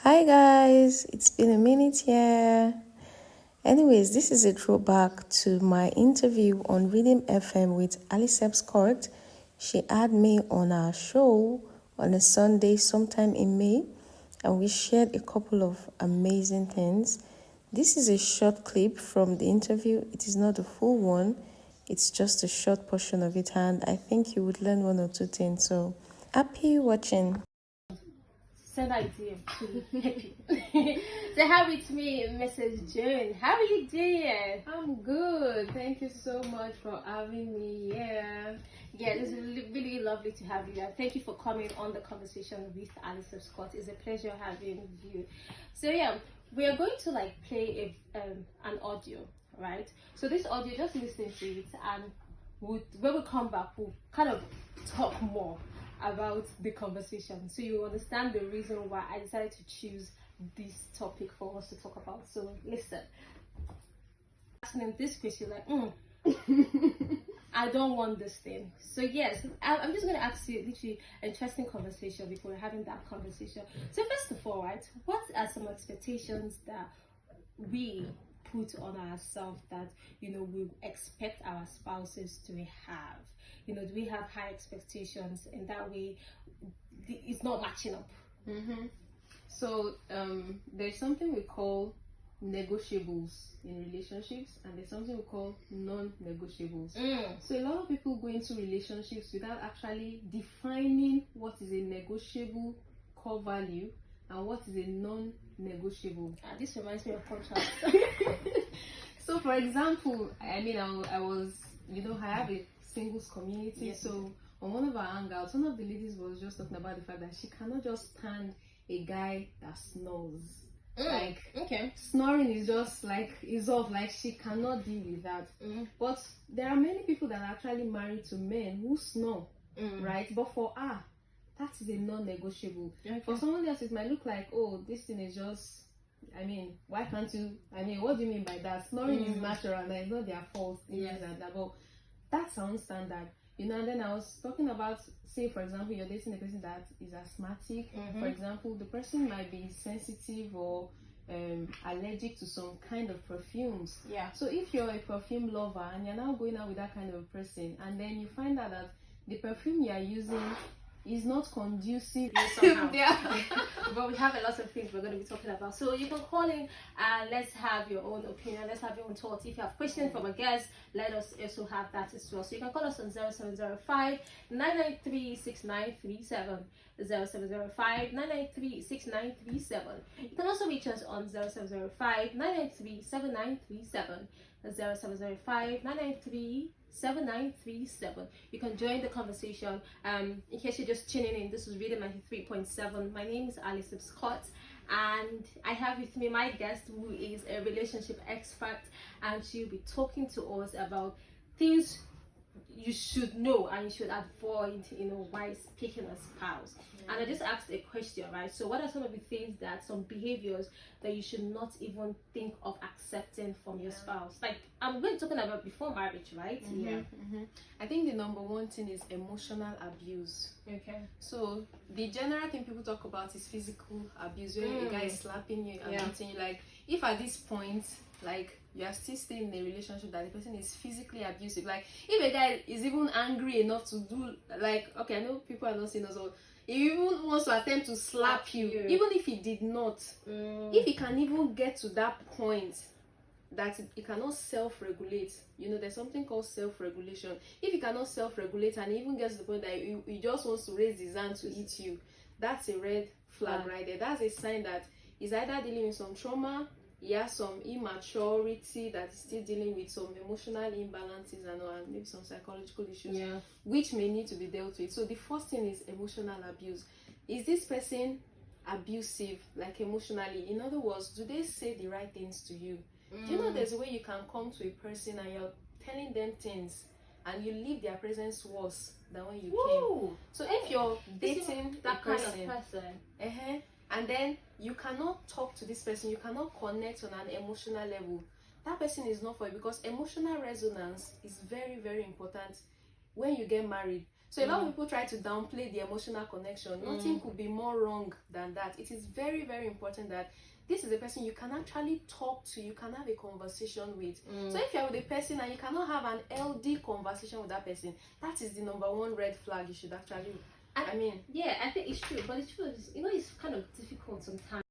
Hi guys, it's been a minute here. Anyways, this is a throwback to my interview on Rhythm FM with Alisebh Scott. She had me on our show on a Sunday sometime in May, and we shared a couple of amazing things. This is a short clip from the interview. It is not a full one. It's just a short portion of it, and I think you would learn one or two things. So, happy watching. Send that to you. So how it's me, Mrs. Joan. How are you doing? I'm good. Thank you so much for having me here. Yeah, it's really lovely to have you here. Thank you for coming on the conversation with Alisebh Scott. It's a pleasure having you. So yeah, we are going to play an audio, right? So this audio, just listen to it, and when we come back, we'll kind of talk more about the conversation, so you understand the reason why I decided to choose this topic for us to talk about. So listen, asking this question, I don't want this thing. So yes, I'm just going to ask you literally interesting conversation before we're having that conversation. So first of all, right, what are some expectations that we put on ourselves that we expect our spouses to have? Do we have high expectations, and that way it's not matching up? So there's something we call negotiables in relationships, and there's something we call non-negotiables. So a lot of people go into relationships without actually defining what is a negotiable core value and what is a non-negotiable. This reminds me of contracts. So for example, I was, I have a singles community. Yes. So on one of our hangouts, one of the ladies was just talking about the fact that she cannot just stand a guy that snores. Okay. Snoring is just is off, she cannot deal with that. But there are many people that are actually married to men who snore, right? But for her, that is a non-negotiable. Okay. For someone else, it might look like, oh, this thing is just, why can't you, what do you mean by that? Snoring is natural, and it's not their fault. Yes. But that sounds standard, and then I was talking about, say for example, you're dating a person that is asthmatic. For example, the person might be sensitive or allergic to some kind of perfumes. Yeah. So if you're a perfume lover and you're now going out with that kind of person, and then you find out that the perfume you are using is not conducive Yeah. But we have a lot of things we're going to be talking about. So you can call in and let's have your own opinion. Let's have your own thoughts. If you have questions from a guest, let us also have that as well. So you can call us on 0705 993 6937. 0705 993 6937. You can also reach us on 0705 993 7937. 0705 993 7937. You can join the conversation. In case you're just tuning in, this is Rhythm 93.7. My name is Alisebh Scott, and I have with me my guest who is a relationship expert, and she'll be talking to us about things you should know and you should avoid, while picking a spouse. And I just asked a question, right? So what are some of the things, that some behaviors that you should not even think of accepting from your spouse? I'm going to talking about before marriage, right? I think the number one thing is emotional abuse. Okay. So the general thing people talk about is physical abuse, where a guy is slapping you and beating you. If at this point, you are still staying in a relationship that the person is physically abusive, if a guy is even angry enough to do, okay, I know people are not saying us all, he even wants to attempt to slap you, even if he did not, if he can even get to that point that he cannot self-regulate, there's something called self-regulation. If he cannot self-regulate and even gets to the point that he just wants to raise his hand to hit you, that's a red flag right there. That's a sign that he's either dealing with some trauma, he has some immaturity, that is still dealing with some emotional imbalances and maybe some psychological issues, which may need to be dealt with. So the first thing is emotional abuse. Is this person abusive, emotionally? In other words, do they say the right things to you? Do you know there's a way you can come to a person and you're telling them things and you leave their presence worse than when you came? So if you're dating that a person, kind of person, and then you cannot talk to this person, you cannot connect on an emotional level, that person is not for you, because emotional resonance is very, very important when you get married. So a lot of people try to downplay the emotional connection. Nothing could be more wrong than that. It is very, very important that this is a person you can actually talk to, you can have a conversation with. So if you're with a person and you cannot have an LD conversation with that person, that is the number one red flag you should actually, I think it's true, but the truth is, it's kind of difficult sometimes.